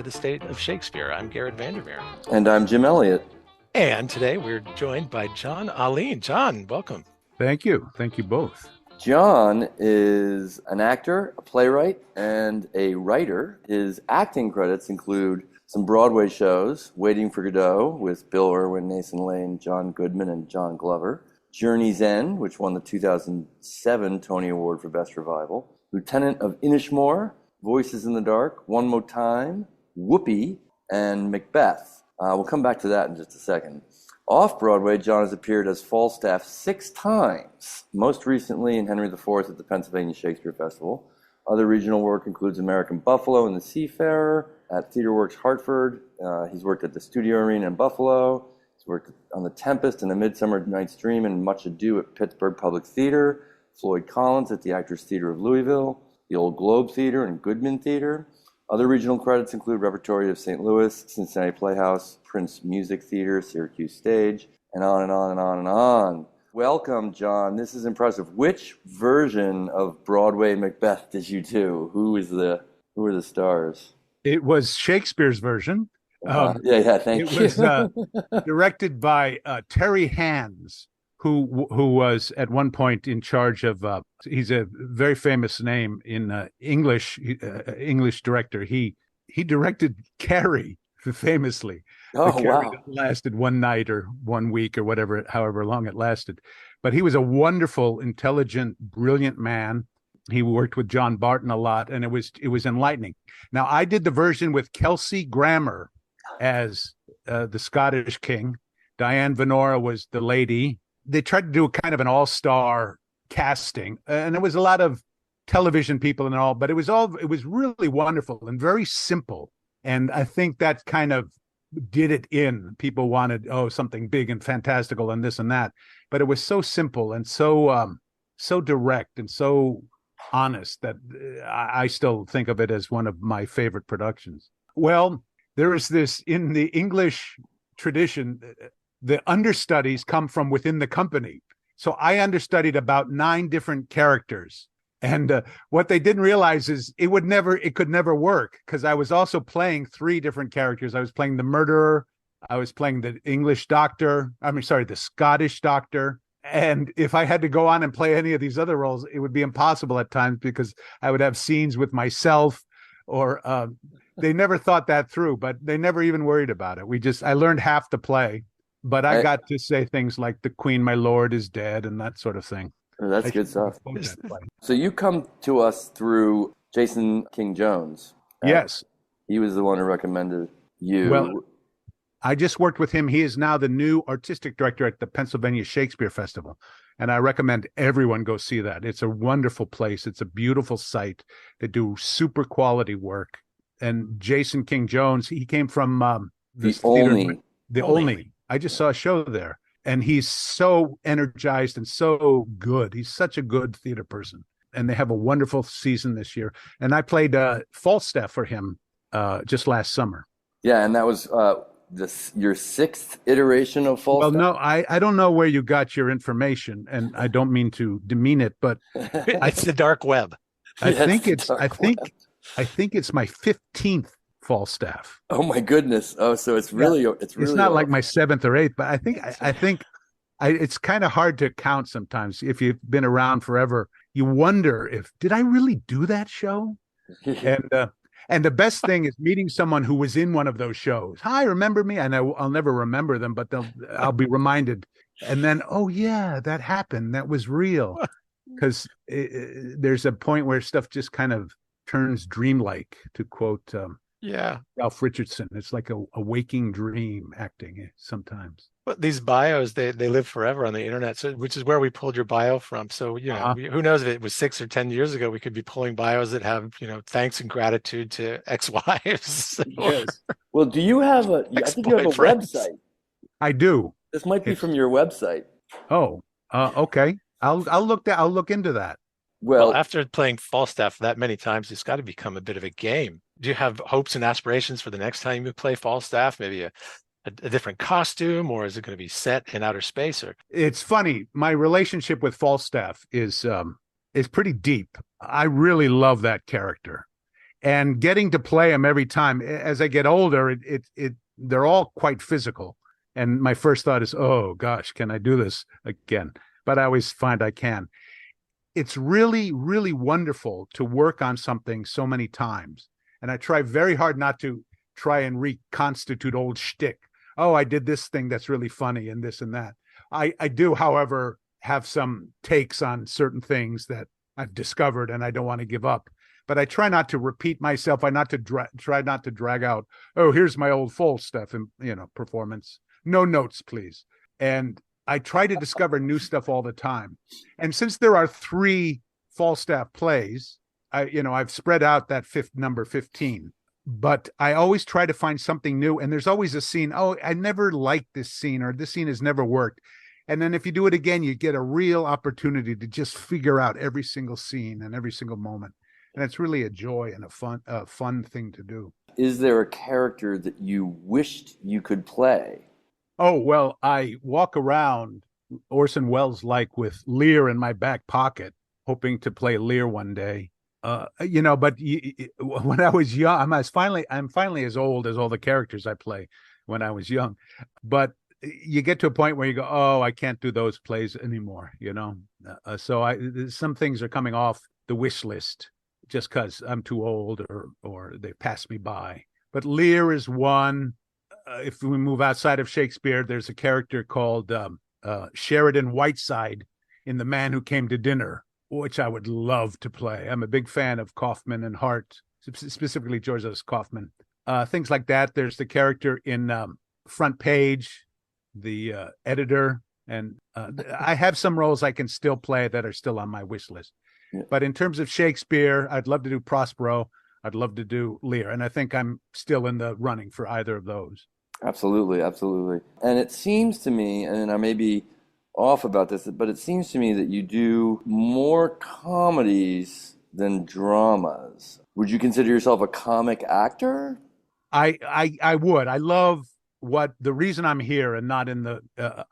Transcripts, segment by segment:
the State of Shakespeare. I'm Garrett Vandermeer. And I'm Jim Elliott. And today we're joined by John Ahlin. John, welcome. Thank you. Thank you both. John is an actor, a playwright, and a writer. His acting credits include some Broadway shows, Waiting for Godot with Bill Irwin, Nathan Lane, John Goodman, and John Glover, Journey's End, which won the 2007 Tony Award for Best Revival, Lieutenant of Inishmore, Voices in the Dark, One More Time, Whoopi, and Macbeth. We'll come back to that in just a second. Off-Broadway, John has appeared as Falstaff 6 times, most recently in Henry IV at the Pennsylvania Shakespeare Festival. Other regional work includes American Buffalo and The Seafarer at TheaterWorks Hartford. He's worked at the Studio Arena in Buffalo. He's worked on The Tempest and A Midsummer Night's Dream and Much Ado at Pittsburgh Public Theater, Floyd Collins at the Actors Theater of Louisville, the Old Globe Theater and Goodman Theater. Other regional credits include Repertory of St. Louis, Cincinnati Playhouse, Prince Music Theater, Syracuse Stage, and on and on and on and on. Welcome, John. This is impressive. Which version of Broadway Macbeth did you do? Who were the stars? It was Shakespeare's version. Thank you. It was directed by Terry Hands, who was at one point in charge of. He's a very famous name in English director. He directed Carrie famously. Oh, Carrie wow. Lasted one night or 1 week or whatever, however long it lasted. But he was a wonderful, intelligent, brilliant man. He worked with John Barton a lot, and it was enlightening. Now, I did the version with Kelsey Grammer as the Scottish king. Diane Venora was the lady. They tried to do a kind of an all-star casting, and there was a lot of television people and all, but it was really wonderful and very simple. And I think that kind of did it in. People wanted, something big and fantastical and this and that, but it was so simple and so direct and so honest that I still think of it as one of my favorite productions. Well, there is this in the English tradition, the understudies come from within the company. So I understudied about 9 different characters. And what they didn't realize is it could never work, because I was also playing 3 different characters. I was playing the murderer. I was playing the the Scottish doctor. And if I had to go on and play any of these other roles, it would be impossible at times, because I would have scenes with myself or they never thought that through, but they never even worried about it. I learned half the play, but I got to say things like the Queen, my Lord, is dead and that sort of thing. That's good stuff. So you come to us through Jason King Jones. Yes. He was the one who recommended you. Well, I just worked with him. He is now the new artistic director at the Pennsylvania Shakespeare Festival. And I recommend everyone go see that. It's a wonderful place. It's a beautiful site. They do super quality work. And Jason King Jones, he came from The Only. I just saw a show there. And he's so energized and so good. He's such a good theater person. And they have a wonderful season this year. And I played Falstaff for him just last summer. Yeah, and that was your 6th iteration of Falstaff? Well, no, I don't know where you got your information, and I don't mean to demean it, but It's the dark web. I think it's my 15th Falstaff. Oh my goodness! Oh, so it's really It's not like my 7th or 8th, but I think it's kind of hard to count sometimes. If you've been around forever, you wonder did I really do that show? And the best thing is meeting someone who was in one of those shows. Hi, remember me? And I'll never remember them, but I'll be reminded. And then, oh yeah, that happened. That was real. Because there's a point where stuff just kind of turns dreamlike, to quote Ralph Richardson. It's like a waking dream acting sometimes. But these bios, they live forever on the internet, so which is where we pulled your bio from. So, who knows if it was 6 or 10 years ago, we could be pulling bios that have, thanks and gratitude to ex-wives. Yes. Well, do you have I think you have a website. I do. This might be from your website. Oh, okay. I'll look into that. Well, after playing Falstaff that many times, it's got to become a bit of a game. Do you have hopes and aspirations for the next time you play Falstaff? Maybe a different costume, or is it going to be set in outer space? Or it's funny. My relationship with Falstaff is pretty deep. I really love that character, and getting to play them every time. As I get older, they're all quite physical. And my first thought is, oh gosh, can I do this again? But I always find I can. It's really, really wonderful to work on something so many times. And I try very hard not to try and reconstitute old shtick. Oh, I did this thing that's really funny and this and that. I do, however, have some takes on certain things that I've discovered and I don't want to give up. But I try not to repeat myself. I try not to drag out, oh, here's my old Falstaff and performance. No notes, please. And I try to discover new stuff all the time. And since there are 3 Falstaff plays, I've spread out that number 15. But I always try to find something new. And there's always a scene, oh, I never liked this scene, or this scene has never worked. And then if you do it again, you get a real opportunity to just figure out every single scene and every single moment. And it's really a joy and a fun thing to do. Is there a character that you wished you could play? Oh, well, I walk around Orson Welles like with Lear in my back pocket, hoping to play Lear one day. But when I was young, I'm finally as old as all the characters I play when I was young. But you get to a point where you go, oh, I can't do those plays anymore, so some things are coming off the wish list just because I'm too old or they passed me by. But Lear is one. If we move outside of Shakespeare, there's a character called Sheridan Whiteside in The Man Who Came to Dinner, which I would love to play. I'm a big fan of Kaufman and Hart, specifically George S. Kaufman. Things like that. There's the character in Front Page, the editor, and I have some roles I can still play that are still on my wish list. Yeah. But in terms of Shakespeare, I'd love to do Prospero. I'd love to do Lear, and I think I'm still in the running for either of those. Absolutely, absolutely. And it seems to me, and I may be off about this, but it seems to me that you do more comedies than dramas. Would you consider yourself a comic actor? I would. I love the reason I'm here and not in the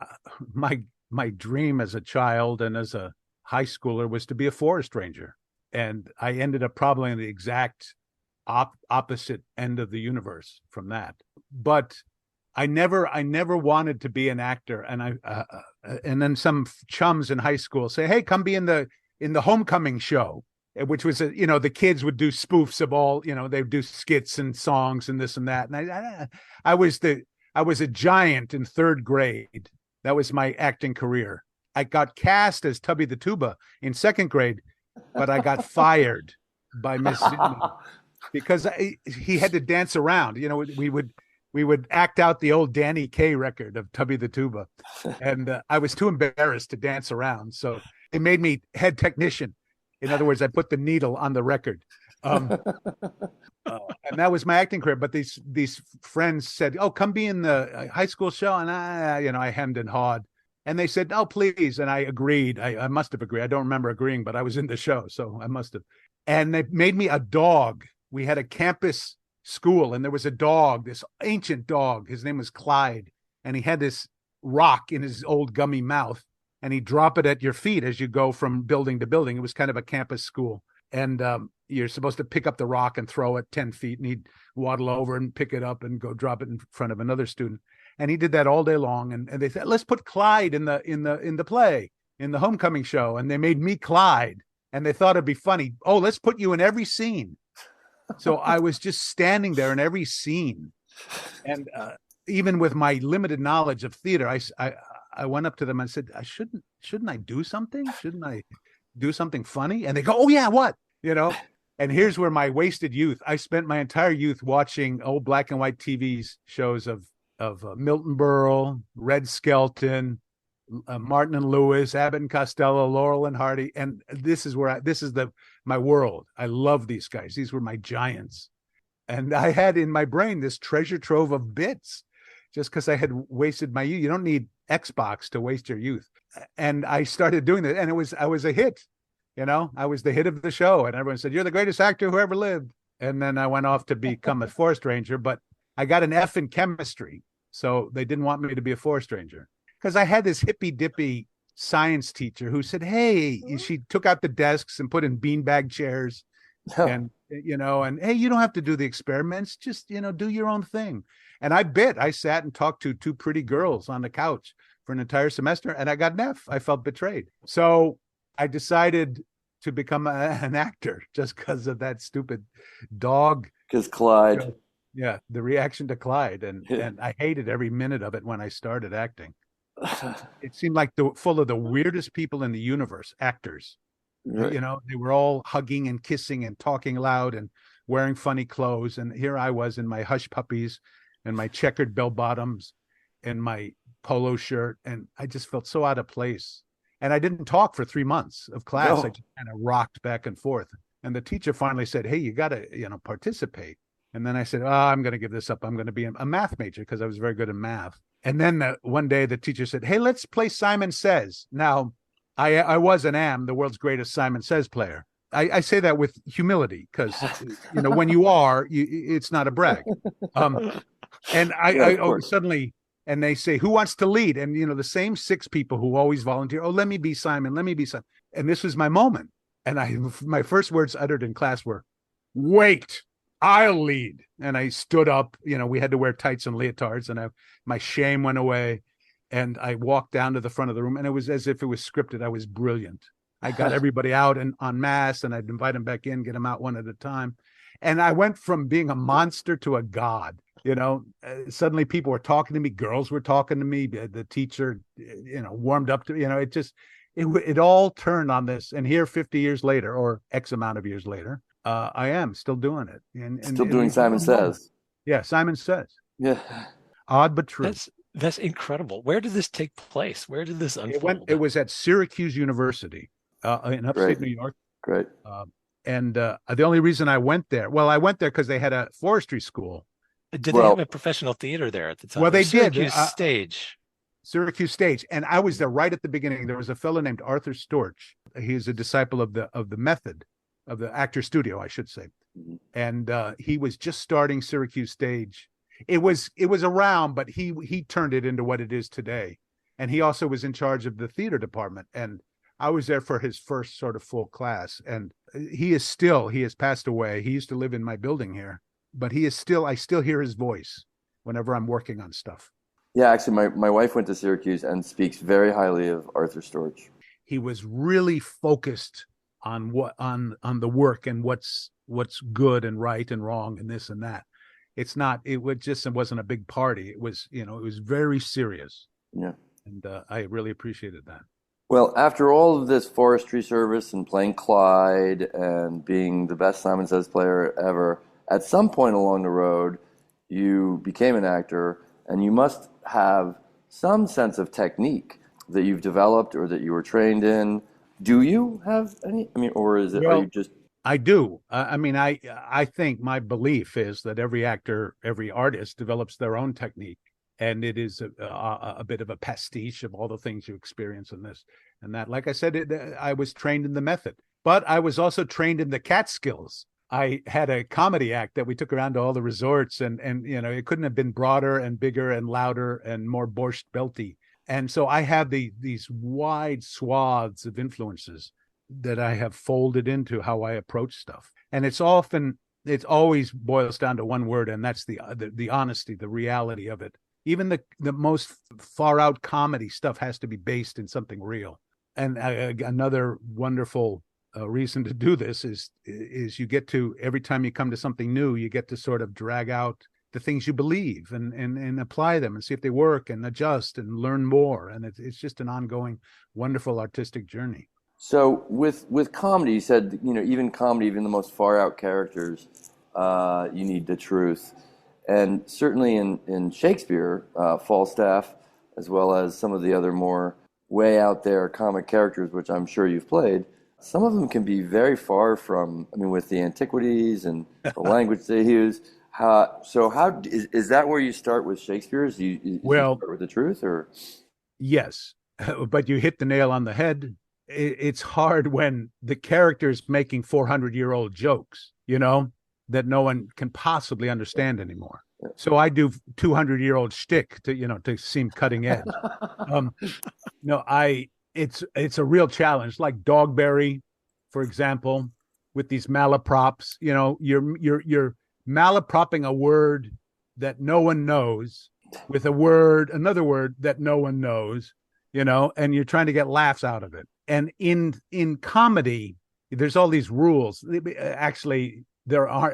my dream as a child and as a high schooler was to be a forest ranger, and I ended up probably in the exact opposite end of the universe from that. But I never wanted to be an actor, and and then some chums in high school say, "Hey, come be in the homecoming show," which was the kids would do spoofs of all, they would do skits and songs and this and that, and I was a giant in 3rd grade. That was my acting career. I got cast as Tubby the Tuba in 2nd grade, but I got fired by Miss Sidney because he had to dance around. We would act out the old Danny Kaye record of Tubby the Tuba, and I was too embarrassed to dance around, so they made me head technician. In other words, I put the needle on the record. And that was my acting career. But these friends said, "Oh, come be in the high school show," and I hemmed and hawed. And they said, "Oh, please." And I agreed. I must have agreed. I don't remember agreeing, but I was in the show, so I must have. And they made me a dog. We had a campus school, and there was a dog, this ancient dog. His name was Clyde. And he had this rock in his old gummy mouth. And he'd drop it at your feet as you go from building to building. It was kind of a campus school. And you're supposed to pick up the rock and throw it 10 feet. And he'd waddle over and pick it up and go drop it in front of another student. And he did that all day long. And they said, let's put Clyde in the play, in the homecoming show. And they made me Clyde. And they thought it'd be funny. Oh, let's put you in every scene. So I was just standing there in every scene. And even with my limited knowledge of theater, I went up to them and said, shouldn't I do something? Shouldn't I do something funny? And they go, oh yeah, what? And here's where my wasted youth. I spent my entire youth watching old black and white TV shows of Milton Berle, Red Skelton, Martin and Lewis, Abbott and Costello, Laurel and Hardy. And this is my world. I love these guys. These were my giants. And I had in my brain this treasure trove of bits just because I had wasted my youth. You don't need Xbox to waste your youth. And I started doing that. And I was a hit. I was the hit of the show. And everyone said, you're the greatest actor who ever lived. And then I went off to become a forest ranger, but I got an F in chemistry. So they didn't want me to be a forest ranger because I had this hippy dippy science teacher who said, hey, she took out the desks and put in beanbag chairs and and hey, you don't have to do the experiments, just do your own thing. And I sat and talked to two pretty girls on the couch for an entire semester, and I got an F. I felt betrayed, so I decided to become an actor just because of that stupid dog. Because Clyde. Yeah, the reaction to Clyde, and Yeah. and I hated every minute of it when I started acting. It seemed like full of the weirdest people in the universe, actors. Right. They were all hugging and kissing and talking loud and wearing funny clothes. And here I was in my hush puppies and my checkered bell bottoms and my polo shirt. And I just felt so out of place. And I didn't talk for 3 months of class. No. I just kind of rocked back and forth. And the teacher finally said, "Hey, you got to, participate." And then I said, "Oh, I'm going to give this up. I'm going to be a math major," because I was very good in math. And then one day the teacher said, "Hey, let's play Simon Says." Now, I was and am the world's greatest Simon Says player. I say that with humility because, when you are, it's not a brag. And I suddenly, and they say, "Who wants to lead?" And, the same 6 people who always volunteer, "Oh, let me be Simon. Let me be Simon." And this was my moment. And my first words uttered in class were, "Wait, I'll lead." And I stood up, we had to wear tights and leotards, and my shame went away. And I walked down to the front of the room, and it was as if it was scripted. I was brilliant. I got everybody out and en masse, and I'd invite them back in, get them out one at a time. And I went from being a monster to a god. Suddenly people were talking to me. Girls were talking to me. The teacher, warmed up to, it all turned on this. And here 50 years later, or X amount of years later, I am still doing it. And still doing Simon Says. Yeah, Simon Says. Yeah. Odd but true. That's incredible. Where did this take place? Where did this unfold? It was at Syracuse University in upstate New York. Great. And the only reason I went there because they had a forestry school. Did they have a professional theater there at the time? Well, they did. Syracuse Stage. And I was there right at the beginning. There was a fellow named Arthur Storch. He's a disciple of the method, of the actor studio, I should say. Mm-hmm. And he was just starting Syracuse Stage. It was around, but he turned it into what it is today. And he also was in charge of the theater department. And I was there for his first sort of full class. And he has passed away. He used to live in my building here, but I still hear his voice whenever I'm working on stuff. Yeah, actually, my wife went to Syracuse and speaks very highly of Arthur Storch. He was really focused on the work and what's good and right and wrong and this and that. It wasn't a big party. It was very serious. Yeah. And I really appreciated that. Well, after all of this forestry service and playing Clyde and being the best Simon Says player ever, at some point along the road, you became an actor, and you must have some sense of technique that you've developed or that you were trained in. Do you have any? Or is it? Are you just? I do. I think my belief is that every actor, every artist develops their own technique, and it is a bit of a pastiche of all the things you experience in this and that. Like I said, I was trained in the method, but I was also trained in the Catskills. I had a comedy act that we took around to all the resorts, and it couldn't have been broader and bigger and louder and more Borscht Belty. And so I have these wide swaths of influences that I have folded into how I approach stuff. And it always boils down to one word, and that's the honesty, the reality of it. Even the most far out comedy stuff has to be based in something real. And another wonderful reason to do this is you get to, every time you come to something new, you get to sort of drag out the things you believe and apply them and see if they work and adjust and learn more. And it's just an ongoing, wonderful artistic journey. So with comedy, you said, even comedy, even the most far out characters, you need the truth. And certainly in Shakespeare, Falstaff, as well as some of the other more way out there comic characters, which I'm sure you've played, some of them can be very far from, with the antiquities and the language they use. So how is that where you start with Shakespeare? You start with the truth, or? Yes, but you hit the nail on the head. It's hard when the character's making 400-year-old jokes, that no one can possibly understand anymore. So I do 200-year-old shtick to seem cutting edge. It's a real challenge. Like Dogberry, for example, with these malaprops. You're malapropping a word that no one knows with another word that no one knows, and you're trying to get laughs out of it. And in comedy, there's all these rules. Actually, there are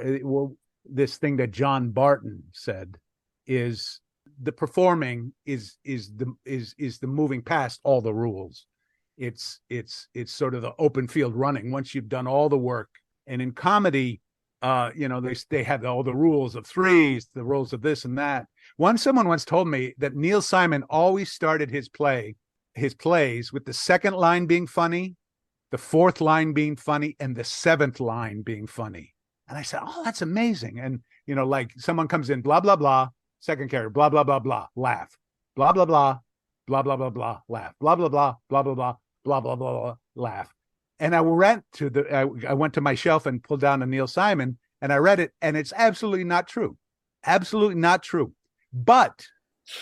this thing that John Barton said is the performing is the moving past all the rules. It's sort of the open field running once you've done all the work. And in comedy, they have all the rules of threes, the rules of this and that. Someone once told me that Neil Simon always started his plays with the second line being funny, the fourth line being funny, and the seventh line being funny. And I said, oh, that's amazing. And, like someone comes in, blah, blah, blah, second character, blah, blah, blah, blah, laugh, blah, blah, blah, blah, blah, blah, blah, laugh, blah, blah, blah, blah, blah, blah, blah, blah, blah, blah, laugh. And I went to my shelf and pulled down a Neil Simon, and I read it, and it's absolutely not true. Absolutely not true. But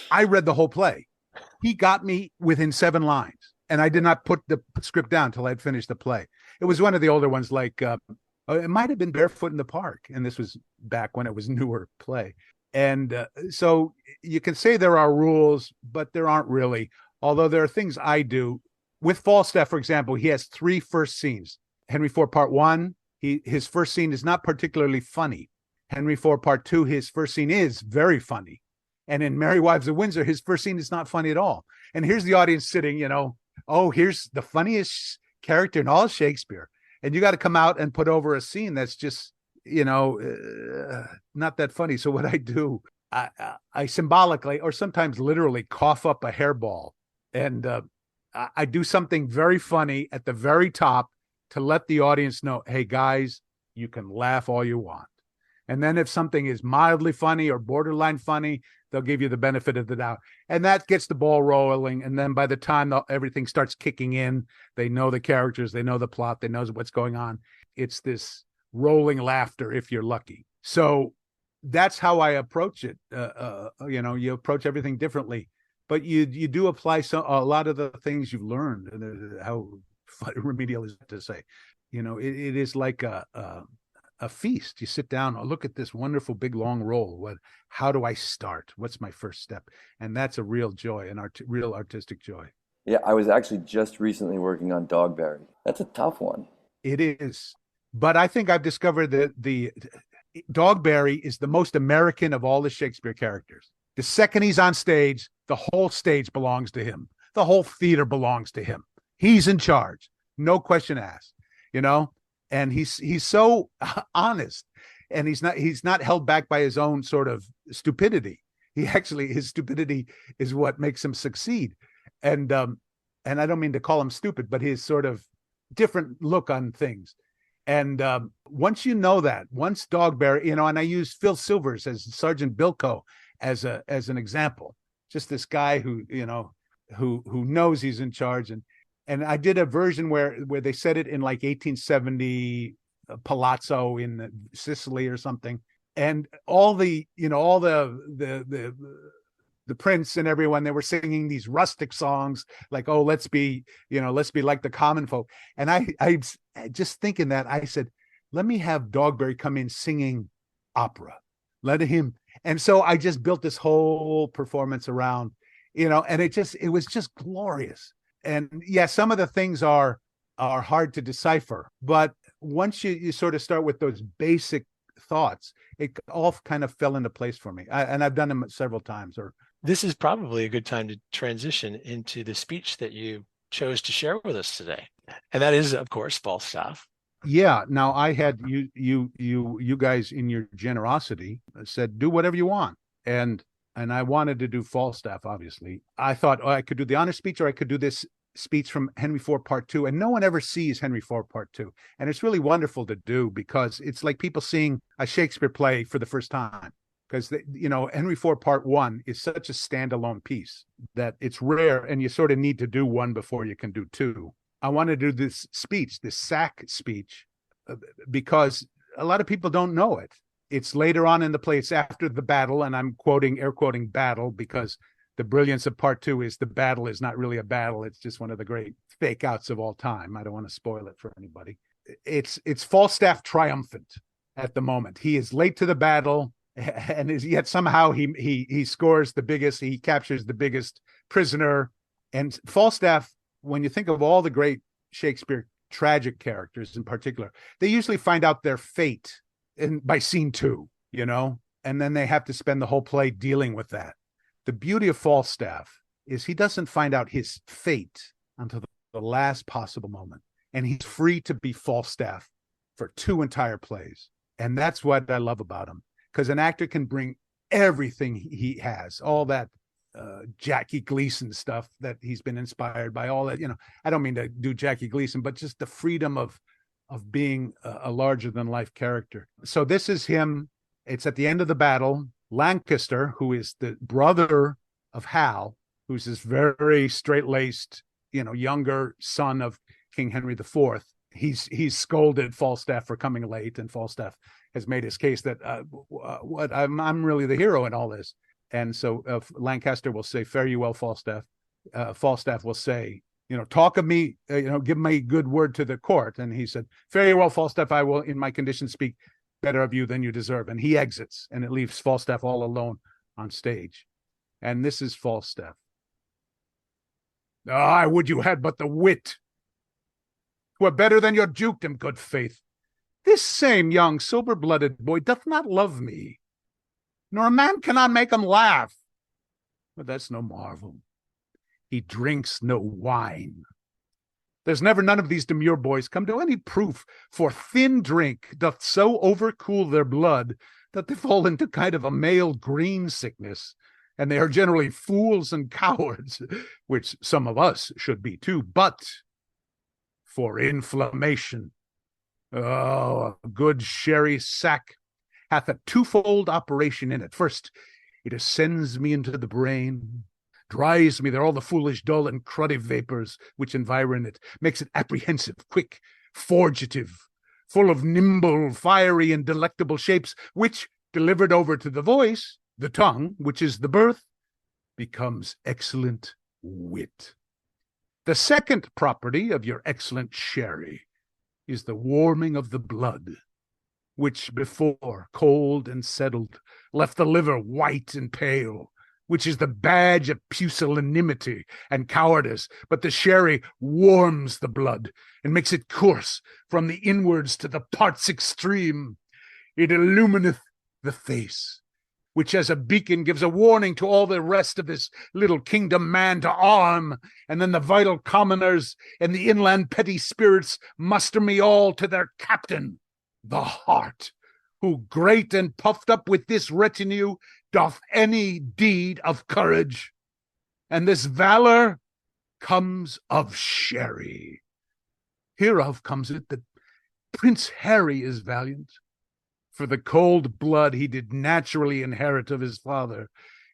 I read the whole play. He got me within 7 lines, and I did not put the script down until I'd finished the play. It was one of the older ones, like it might have been Barefoot in the Park, and this was back when it was newer play. And so you can say there are rules, but there aren't really, although there are things I do. With Falstaff, for example, he has 3 first scenes. Henry IV, Part 1, his first scene is not particularly funny. Henry IV, Part 2, his first scene is very funny. And in Merry Wives of Windsor, his first scene is not funny at all. And here's the audience sitting, here's the funniest character in all Shakespeare. And you got to come out and put over a scene that's just, not that funny. So what I do, I symbolically or sometimes literally cough up a hairball, and I do something very funny at the very top to let the audience know, hey, guys, you can laugh all you want. And then if something is mildly funny or borderline funny, they'll give you the benefit of the doubt. And that gets the ball rolling. And then by the time everything starts kicking in, they know the characters, they know the plot, they know what's going on. It's this rolling laughter if you're lucky. So that's how I approach it. You approach everything differently. But you do apply a lot of the things you've learned, and how remedial is to say. It is like a feast. You sit down, look at this wonderful big long roll. How do I start? What's my first step? And that's a real joy, real artistic joy. Yeah, I was actually just recently working on Dogberry. That's a tough one. It is, but I think I've discovered that the Dogberry is the most American of all the Shakespeare characters. The second he's on stage, the whole stage belongs to him. The whole theater belongs to him. He's in charge. No question asked, and he's so honest, and he's not held back by his own sort of stupidity. His stupidity is what makes him succeed. And I don't mean to call him stupid, but his sort of different look on things. And once once Dogberry, and I use Phil Silvers as Sergeant Bilko as an example, just this guy who knows he's in charge. And I did a version where they said it in like 1870 Palazzo in Sicily or something, and all the prince and everyone, they were singing these rustic songs like, oh, let's be like the common folk. And I just thinking that, I said, let me have Dogberry come in singing opera, let him. And so I just built this whole performance around, and it was just glorious. And yeah, some of the things are hard to decipher, but once you sort of start with those basic thoughts, it all kind of fell into place for me. And I've done them several times. This is probably a good time to transition into the speech that you chose to share with us today. And that is, of course, Falstaff. Yeah. Now I had you guys in your generosity said, do whatever you want. And I wanted to do Falstaff, obviously. I thought, I could do the honor speech, or I could do this speech from Henry IV, Part 2. And no one ever sees Henry IV, Part 2. And it's really wonderful to do, because it's like people seeing a Shakespeare play for the first time. Because, Henry IV, Part 1 is such a standalone piece that it's rare, and you sort of need to do one before you can do 2. I want to do this speech, this sack speech, because a lot of people don't know it. It's later on in the play. It's after the battle, and I'm air quoting battle, because the brilliance of Part 2 is the battle is not really a battle. It's just one of the great fake outs of all time. I don't want to spoil it for anybody. it's Falstaff triumphant at the moment. He is late to the battle, and yet somehow he scores the biggest. He captures the biggest prisoner. And Falstaff, when you think of all the great Shakespeare tragic characters in particular, they usually find out their fate by scene 2, and then they have to spend the whole play dealing with that. The beauty of Falstaff is he doesn't find out his fate until the last possible moment. And he's free to be Falstaff for 2 entire plays. And that's what I love about him, because an actor can bring everything he has, all that Jackie Gleason stuff that he's been inspired by, all that, I don't mean to do Jackie Gleason, but just the freedom of being a larger than life character. So this is him. It's at the end of the battle. Lancaster, who is the brother of Hal, who's this very straight-laced, younger son of King Henry IV, he's scolded Falstaff for coming late, and Falstaff has made his case that I'm really the hero in all this. And so Lancaster will say, "Fare you well, Falstaff." Falstaff will say, "Talk of me, give me good word to the court." And he said, "Fare you well, Falstaff. I will, in my condition, speak better of you than you deserve." And he exits, and it leaves Falstaff all alone on stage. And this is Falstaff. "I would you had but the wit. 'Twere better than your dukedom, good faith. This same young sober-blooded boy doth not love me, nor a man cannot make him laugh. But that's no marvel. He drinks no wine. There's never none of these demure boys come to any proof, for thin drink doth so overcool their blood that they fall into kind of a male green sickness, and they are generally fools and cowards, which some of us should be too. But for inflammation, a good sherry sack hath a twofold operation in it. First, it ascends me into the brain, dries me there all the foolish, dull, and cruddy vapors which environ it, makes it apprehensive, quick, forgative, full of nimble, fiery, and delectable shapes, which, delivered over to the voice, the tongue, which is the birth, becomes excellent wit. The second property of your excellent sherry is the warming of the blood, which before, cold and settled, left the liver white and pale, which is the badge of pusillanimity and cowardice. But the sherry warms the blood and makes it course from the inwards to the parts extreme. It illumineth the face, which as a beacon gives a warning to all the rest of this little kingdom man to arm, and then the vital commoners and the inland petty spirits muster me all to their captain, the heart, who great and puffed up with this retinue doth any deed of courage. And this valor comes of sherry. Hereof comes it that Prince Harry is valiant, for the cold blood he did naturally inherit of his father.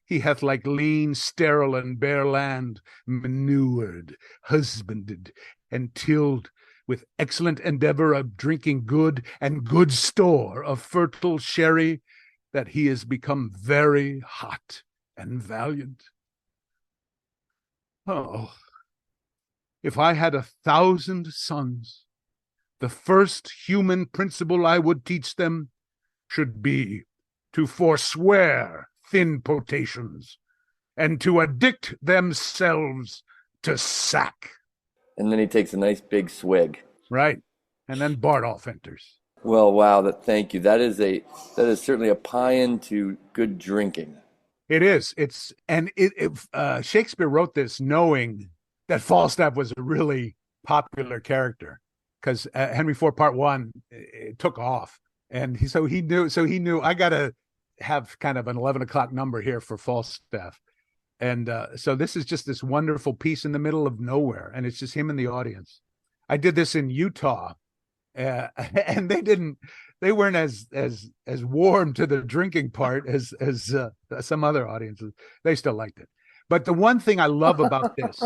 He hath like lean, sterile, and bare land manured, husbanded, and tilled with excellent endeavor of drinking good and good store of fertile sherry, that he is become very hot and valiant. Oh, if I had 1,000 sons, the first human principle I would teach them should be to forswear thin potations and to addict themselves to sack. And then he takes a nice big swig. Right. And then Bardolph enters. Well, wow, thank you. That is certainly a paean to good drinking. It is. Shakespeare wrote this knowing that Falstaff was a really popular character, because Henry IV Part 1 it took off. And he knew I got to have kind of an 11 o'clock number here for Falstaff. And so this is just this wonderful piece in the middle of nowhere, and it's just him and the audience. I did this in Utah, and they weren't as warm to the drinking part as some other audiences. They still liked it. But the one thing I love about this,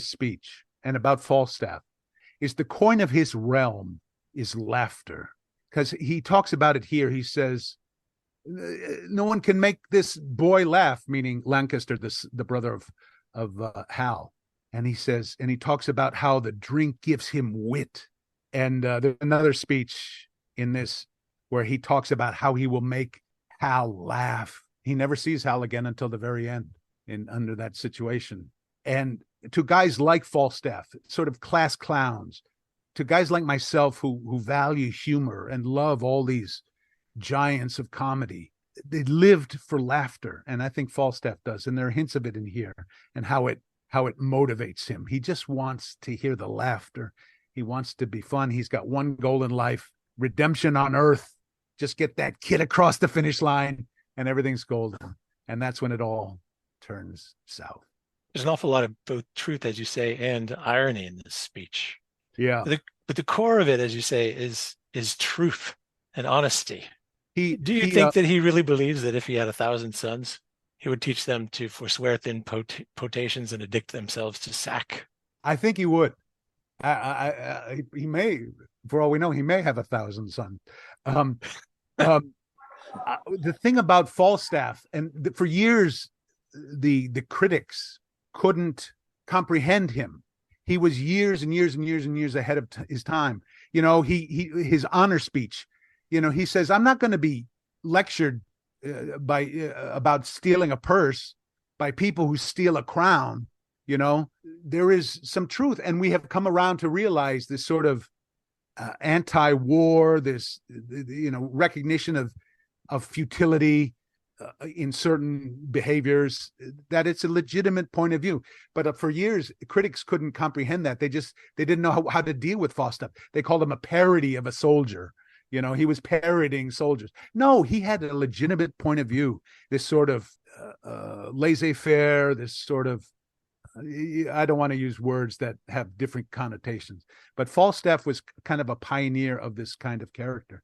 speech and about Falstaff, is the coin of his realm is laughter, because he talks about it here. He says, no one can make this boy laugh, meaning Lancaster, the brother of Hal. And he talks about how the drink gives him wit. And there's another speech in this where he talks about how he will make Hal laugh. He never sees Hal again until the very end under that situation. And to guys like Falstaff, sort of class clowns, to guys like myself who value humor and love all these giants of comedy, they lived for laughter. And I think Falstaff does. And there are hints of it in here, and how it motivates him. He just wants to hear the laughter. He wants to be fun. He's got one goal in life: redemption on earth. Just get that kid across the finish line and everything's golden. And that's when it all turns south. There's an awful lot of both truth, as you say, and irony in this speech. Yeah. But the core of it, as you say, is truth and honesty. Do you think that he really believes that if he had 1,000 sons, he would teach them to forswear thin potations and addict themselves to sack? I think he would. He may, for all we know, he may have 1,000 sons. The thing about Falstaff, and for years, the critics couldn't comprehend him. He was years and years and years and years ahead of his time. His honor speech, he says, I'm not going to be lectured about stealing a purse by people who steal a crown. There is some truth, and we have come around to realize this sort of anti-war, this recognition of futility in certain behaviors, that it's a legitimate point of view. But for years, critics couldn't comprehend that. They didn't know how to deal with Falstaff. They called him a parody of a soldier. He was parodying soldiers. No, he had a legitimate point of view. This sort of laissez-faire, this sort of, I don't want to use words that have different connotations, but Falstaff was kind of a pioneer of this kind of character.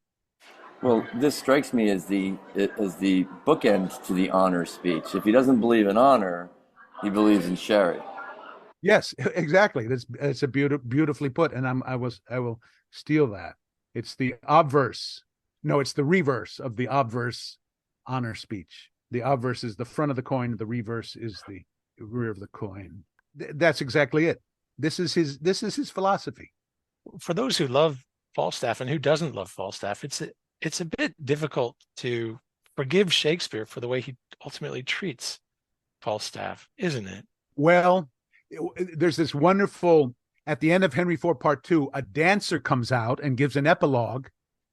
Well, this strikes me as the bookend to the honor speech. If he doesn't believe in honor, he believes in sherry. Yes, exactly. That's a beautifully put, and I will steal that. It's the obverse. No, it's the reverse of the obverse honor speech. The obverse is the front of the coin. The reverse is the rear of the coin. That's exactly it. This is his philosophy. For those who love Falstaff and who doesn't love Falstaff, it's a bit difficult to forgive Shakespeare for the way he ultimately treats Falstaff, isn't it? Well, there's this wonderful, at the end of Henry IV Part 2, a dancer comes out and gives an epilogue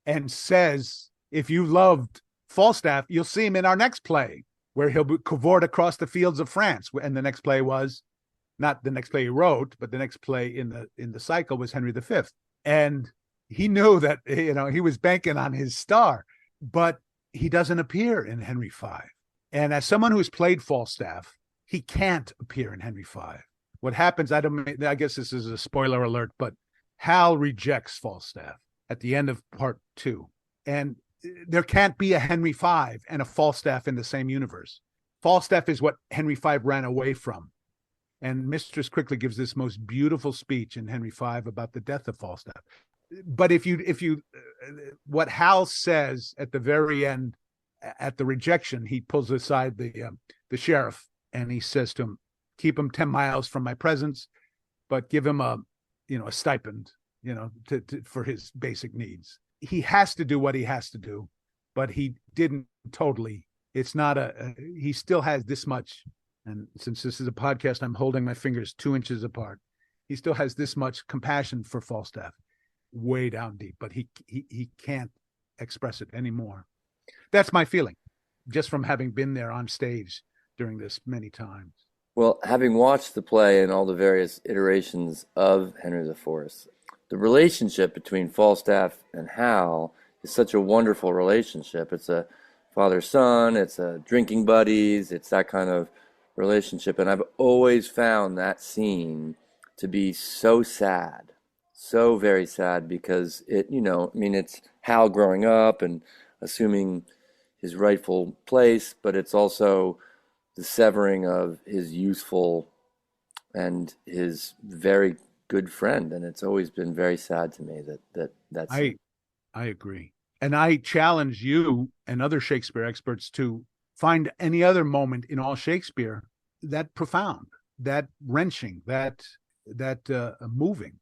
and says, if you loved Falstaff, you'll see him in our next play, where he'll cavort across the fields of France. And the next play was not the next play he wrote, but the next play in the cycle was Henry V. And he knew that, he was banking on his star, but he doesn't appear in Henry V. And as someone who's played Falstaff, he can't appear in Henry V. What happens, I guess this is a spoiler alert, but Hal rejects Falstaff at the end of Part 2. And there can't be a Henry V and a Falstaff in the same universe. Falstaff is what Henry V ran away from. And Mistress Quickly gives this most beautiful speech in Henry V about the death of Falstaff. But if you what Hal says at the very end, at the rejection, he pulls aside the sheriff and he says to him, keep him 10 miles from my presence, but give him a stipend, for his basic needs. He has to do what he has to do, but he didn't totally. It's not he still has this much. And since this is a podcast, I'm holding my fingers 2 inches apart. He still has this much compassion for Falstaff, way down deep, but he can't express it anymore. That's my feeling, just from having been there on stage during this many times. Well, having watched the play and all the various iterations of Henry IV, the relationship between Falstaff and Hal is such a wonderful relationship. It's a father-son, it's a drinking buddies, it's that kind of relationship. And I've always found that scene to be so sad, so very sad, because it's Hal growing up and assuming his rightful place, but it's also the severing of his youthful and his very good friend. And it's always been very sad to me that's I agree. And I challenge you and other Shakespeare experts to find any other moment in all Shakespeare that profound. wrenching, that moving.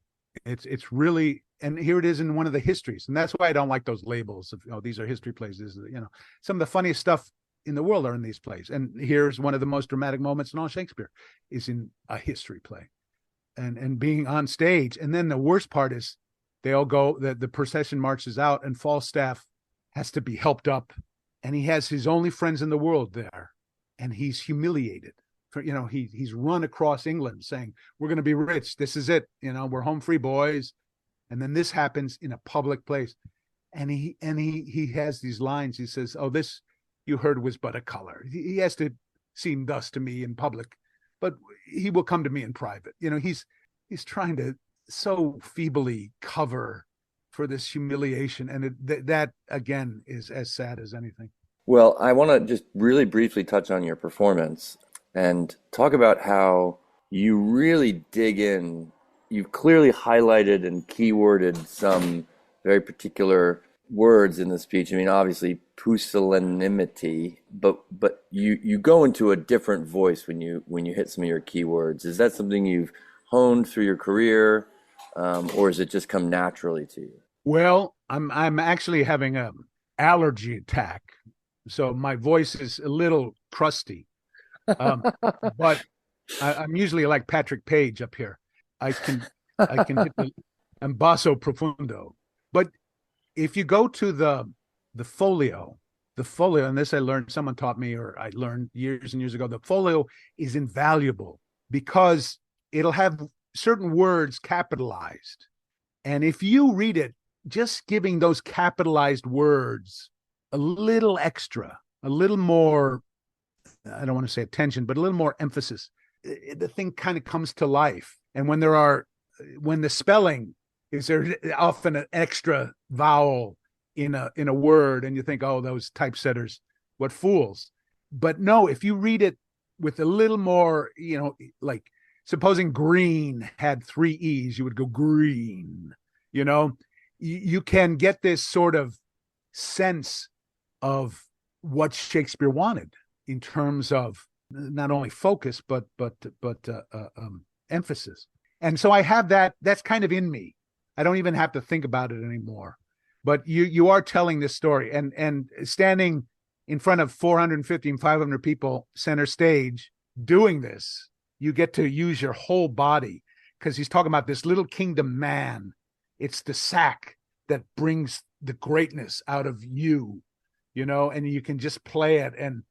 It's really, and here it is in one of the histories, and that's why I don't like those labels of, these are history plays. This is, some of the funniest stuff in the world are in these plays, and here's one of the most dramatic moments in all Shakespeare is in a history play, and being on stage. And then the worst part is they all go, the procession marches out, and Falstaff has to be helped up, and he has his only friends in the world there, and he's humiliated. He's run across England saying, we're going to be rich, this is it, we're home free, boys. And then this happens in a public place, and he has these lines. He says, oh, this you heard was but a color. He has to seem thus to me in public, but he will come to me in private. He's trying to so feebly cover for this humiliation, and that again is as sad as anything. Well, I want to just really briefly touch on your performance and talk about how you really dig in. You've clearly highlighted and keyworded some very particular words in the speech. I mean, obviously pusillanimity, but you go into a different voice when you hit some of your keywords. Is that something you've honed through your career, or has it just come naturally to you? Well, I'm actually having an allergy attack, so my voice is a little crusty. But I'm usually like Patrick Page up here. I can hit the basso profundo. But if you go to the folio, and this I learned, someone taught me, or I learned years and years ago, the folio is invaluable because it'll have certain words capitalized. And if you read it, just giving those capitalized words a little extra, a little more, I don't want to say attention, but a little more emphasis, the thing kind of comes to life. And when the spelling is there often an extra vowel in a word, and you think, oh, those typesetters, what fools. But no, if you read it with a little more, like supposing green had 3 E's, you would go green. You can get this sort of sense of what Shakespeare wanted in terms of not only focus but emphasis. And so I have that's kind of in me. I don't even have to think about it anymore. But you are telling this story, and standing in front of 450 and 500 people center stage doing this, you get to use your whole body, because he's talking about this little kingdom man. It's the sack that brings the greatness out of you, and you can just play it, and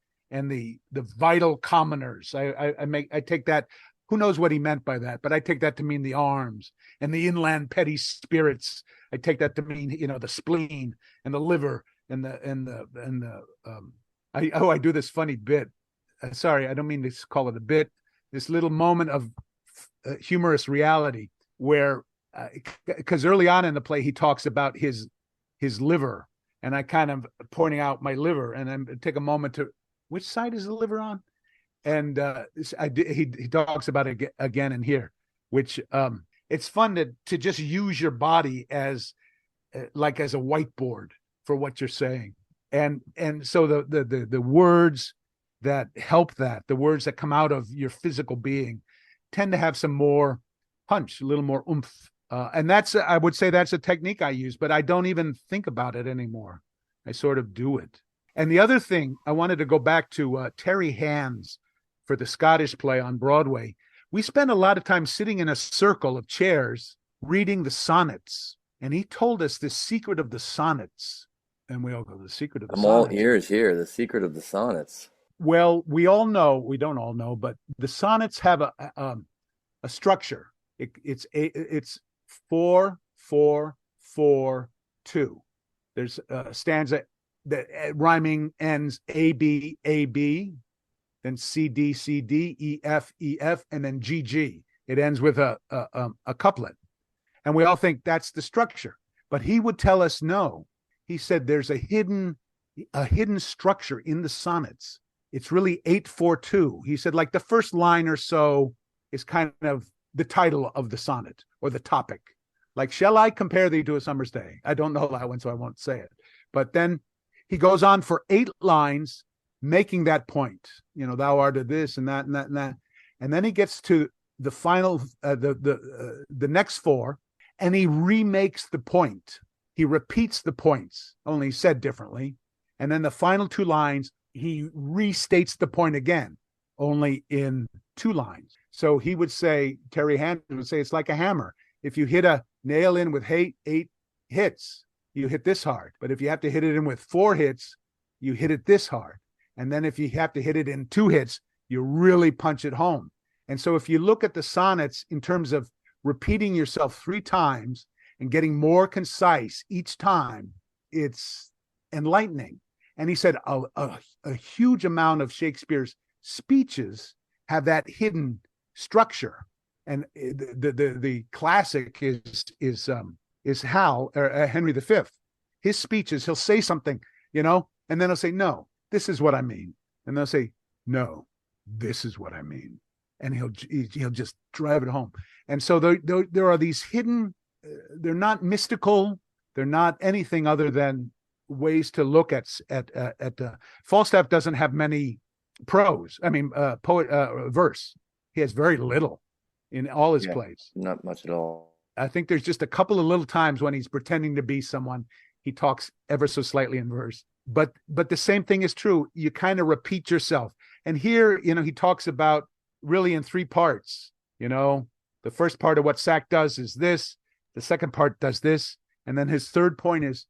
the vital commoners. I take that. Who knows what he meant by that? But I take that to mean the arms and the inland petty spirits. I take that to mean, the spleen and the liver I do this funny bit. Sorry, I don't mean to call it a bit. This little moment of humorous reality where, because early on in the play, he talks about his liver, and I kind of pointing out my liver, and I take a moment to, which side is the liver on? And he talks about it again in here, which it's fun to just use your body as a whiteboard for what you're saying, and so the words that help that, the words that come out of your physical being, tend to have some more punch, a little more oomph, and I would say that's a technique I use, but I don't even think about it anymore. I sort of do it. And the other thing, I wanted to go back to Terry Hands for the Scottish play on Broadway. We spent a lot of time sitting in a circle of chairs reading the sonnets. And he told us the secret of the sonnets. And we all go, the secret of the sonnets. I'm all ears here, the secret of the sonnets. Well, we don't all know, but the sonnets have a structure. It's 4, 4, 4, 2. There's a stanza that rhyming ends A, B, A, B. Then C, D, C, D, E, F, E, F, and then G, G. It ends with a couplet. And we all think that's the structure. But he would tell us no. He said there's a hidden structure in the sonnets. It's really 8-4-2. He said, like, the first line or so is kind of the title of the sonnet or the topic. Like, shall I compare thee to a summer's day? I don't know that one, so I won't say it. But then he goes on for 8 lines making that point, thou art of this and that and that and that. and then he gets to the final, the next four, and he remakes the point. He repeats the points, only said differently. And then the final two lines, he restates the point again, only in two lines. So he would say, Terry Hansen would say, it's like a hammer. If you hit a nail in with eight hits, you hit this hard. But if you have to hit it in with 4 hits, you hit it this hard. And then if you have to hit it in 2 hits, you really punch it home. And so if you look at the sonnets in terms of repeating yourself 3 times and getting more concise each time, it's enlightening. And he said a huge amount of Shakespeare's speeches have that hidden structure. And the classic is Hal, or Henry V. His speeches, he'll say something, and then he'll say, no, this is what I mean. And they'll say, no, this is what I mean. And he'll just drive it home. And so there are these hidden, they're not mystical, they're not anything other than ways to look at Falstaff doesn't have many verse. He has very little in all his plays. Not much at all. I think there's just a couple of little times when he's pretending to be someone, he talks ever so slightly in verse. But the same thing is true. You kind of repeat yourself. And here, he talks about really in 3 parts. The first part of what Sack does is this. The second part does this. And then his third point is,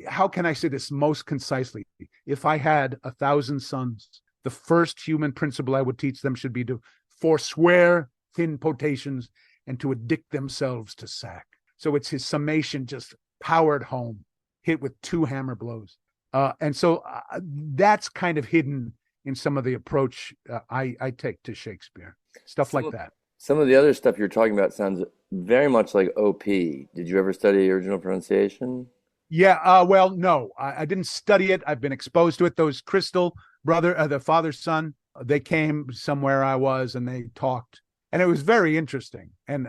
how can I say this most concisely? If I had 1,000 sons, the first human principle I would teach them should be to forswear thin potations and to addict themselves to sack. So it's his summation just powered home, hit with 2 hammer blows. And so that's kind of hidden in some of the approach I take to Shakespeare, stuff like that. Some of the other stuff you're talking about sounds very much like OP. Did you ever study original pronunciation? Yeah, well, no, I didn't study it. I've been exposed to it. Those Crystal the father, son, they came somewhere I was and they talked. And it was very interesting. And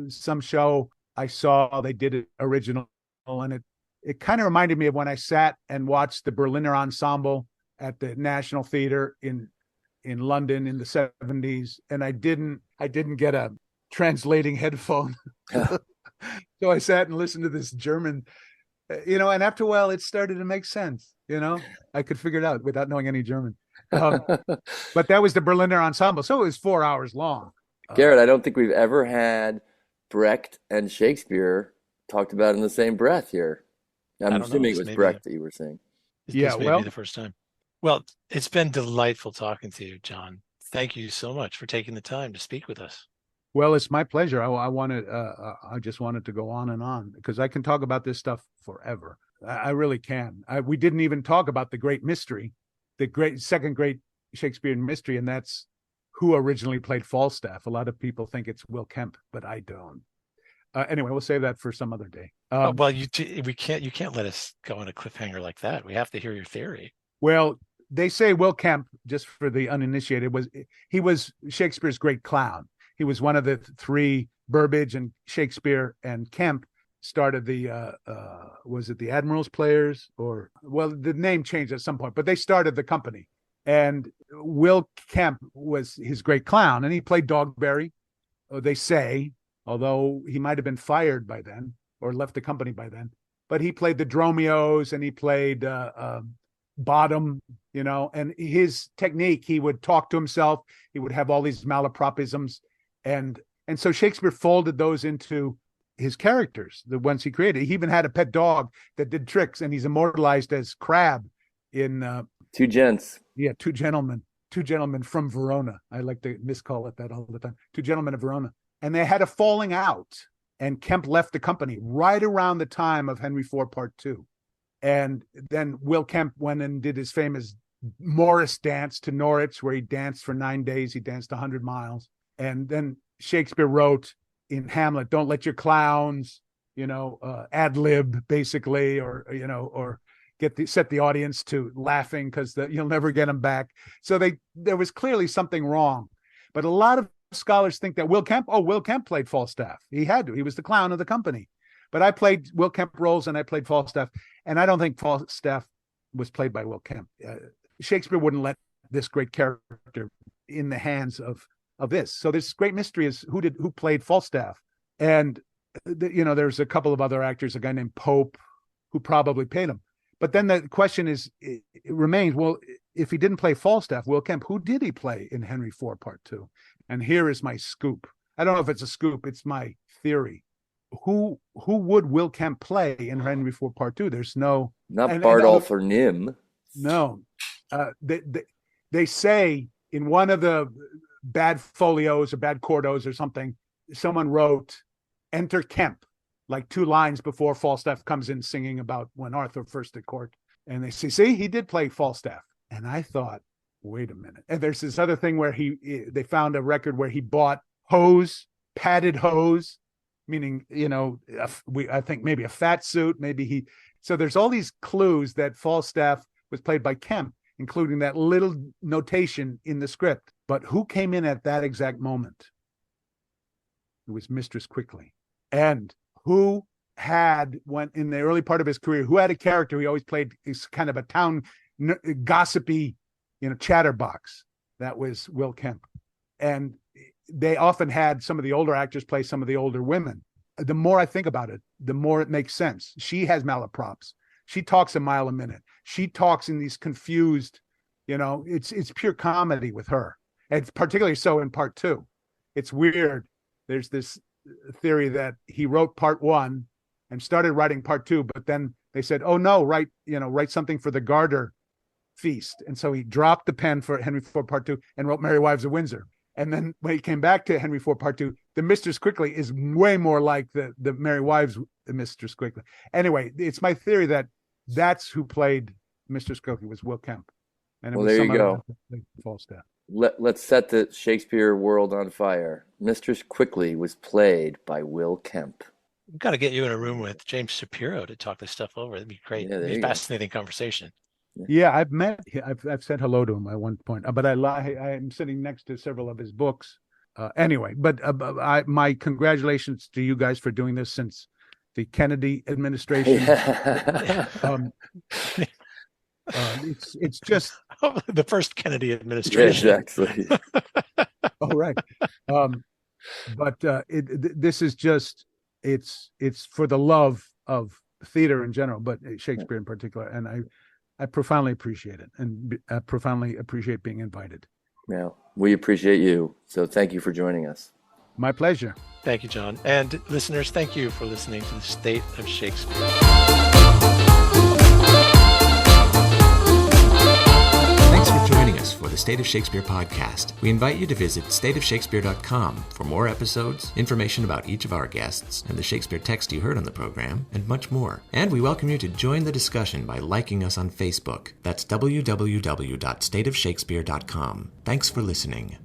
some show I saw, they did it original. And it kind of reminded me of when I sat and watched the Berliner Ensemble at the National Theatre in London in the 70s. And I didn't get a translating headphone. So I sat and listened to this German, and after a while it started to make sense. I could figure it out without knowing any German. But that was the Berliner Ensemble. So it was 4 hours long. Garrett, I don't think we've ever had Brecht and Shakespeare talked about in the same breath here. I'm assuming it was Brecht that you were saying. This may be the first time. Well, it's been delightful talking to you, John. Thank you so much for taking the time to speak with us. Well, it's my pleasure. I just wanted to go on and on because I can talk about this stuff forever. I really can. We didn't even talk about the great mystery, the second great Shakespearean mystery, and that's who originally played Falstaff. A lot of people think it's Will Kemp, but I don't. Anyway, we'll save that for some other day. Well, you can't let us go on a cliffhanger like that. We have to hear your theory. Well, they say Will Kemp, just for the uninitiated, was Shakespeare's great clown. He was one of the 3, Burbage and Shakespeare and Kemp started the was it the Admirals Players, or the name changed at some point, but they started the company. And Will Kemp was his great clown, and he played Dogberry, they say, although he might have been fired by then or left the company by then. But he played the Dromios and he played Bottom, and his technique, he would talk to himself. He would have all these malapropisms. And so Shakespeare folded those into his characters, the ones he created. He even had a pet dog that did tricks, and he's immortalized as Crab in Two Gents. Yeah, Two Gentlemen from Verona. I like to miscall it that all the time. 2 Gentlemen of Verona. And they had a falling out, and Kemp left the company right around the time of Henry IV Part 2. And then Will Kemp went and did his famous Morris dance to Norwich, where he danced for 9 days. He danced 100 miles. And then Shakespeare wrote in Hamlet, don't let your clowns, ad lib basically, or set the audience to laughing because you'll never get them back. So there was clearly something wrong. But a lot of scholars think that Will Kemp played Falstaff. He had to. He was the clown of the company. But I played Will Kemp roles and I played Falstaff. And I don't think Falstaff was played by Will Kemp. Shakespeare wouldn't let this great character in the hands of this. So this great mystery is who played Falstaff, and there's a couple of other actors, a guy named Pope, who probably paid him. But then the question it remains, well, if he didn't play Falstaff, Will Kemp, who did he play in Henry IV Part 2? And here is my scoop. I don't know if it's a scoop, it's my theory. Who would Will Kemp play in Henry IV Part 2? There's no... Not Bardolph or Nym. No. They say in one of the bad folios or bad quartos or something, someone wrote, "Enter Kemp," like 2 lines before Falstaff comes in singing about when Arthur first at court. And they say, see, he did play Falstaff. And I thought, wait a minute. And there's this other thing where they found a record where he bought hose, padded hose, meaning, I think maybe a fat suit, so there's all these clues that Falstaff was played by Kemp, including that little notation in the script. But who came in at that exact moment? It was Mistress Quickly. And who had, when in the early part of his career, who had a character he always played is kind of a town gossipy, chatterbox. That was Will Kemp. And they often had some of the older actors play some of the older women. The more I think about it, the more it makes sense. She has malaprops. She talks a mile a minute. She talks in these confused, it's pure comedy with her. And particularly so in Part 2. It's weird. There's this theory that he wrote Part 1 and started writing Part 2, but then they said, oh no, write something for the Garter feast. And so he dropped the pen for Henry IV Part 2 and wrote Merry Wives of Windsor. And then when he came back to Henry IV Part 2, the Mistress Quickly is way more like the Merry Wives, the Mistress Quickly. Anyway, it's my theory that that's who played Mistress Quickly was Will Kemp. And there you go. Falstaff. Let's set the Shakespeare world on fire. Mistress Quickly was played by Will Kemp. We've got to get you in a room with James Shapiro to talk this stuff over. That'd be great. Yeah, It'd be a fascinating conversation. Yeah, I've said hello to him at one point, but I'm sitting next to several of his books. Anyway, but my congratulations to you guys for doing this since the Kennedy administration. It's just the first Kennedy administration. Exactly. Oh, right. But this is just it's for the love of theater in general, but Shakespeare in particular, and I profoundly appreciate it, and profoundly appreciate being invited. Yeah, we appreciate you. So thank you for joining us. My pleasure. Thank you, John. And listeners, thank you for listening to The State of Shakespeare. Thanks for joining us for the State of Shakespeare podcast. We invite you to visit stateofshakespeare.com for more episodes, information about each of our guests, and the Shakespeare text you heard on the program, and much more. And we welcome you to join the discussion by liking us on Facebook. That's www.stateofshakespeare.com. Thanks for listening.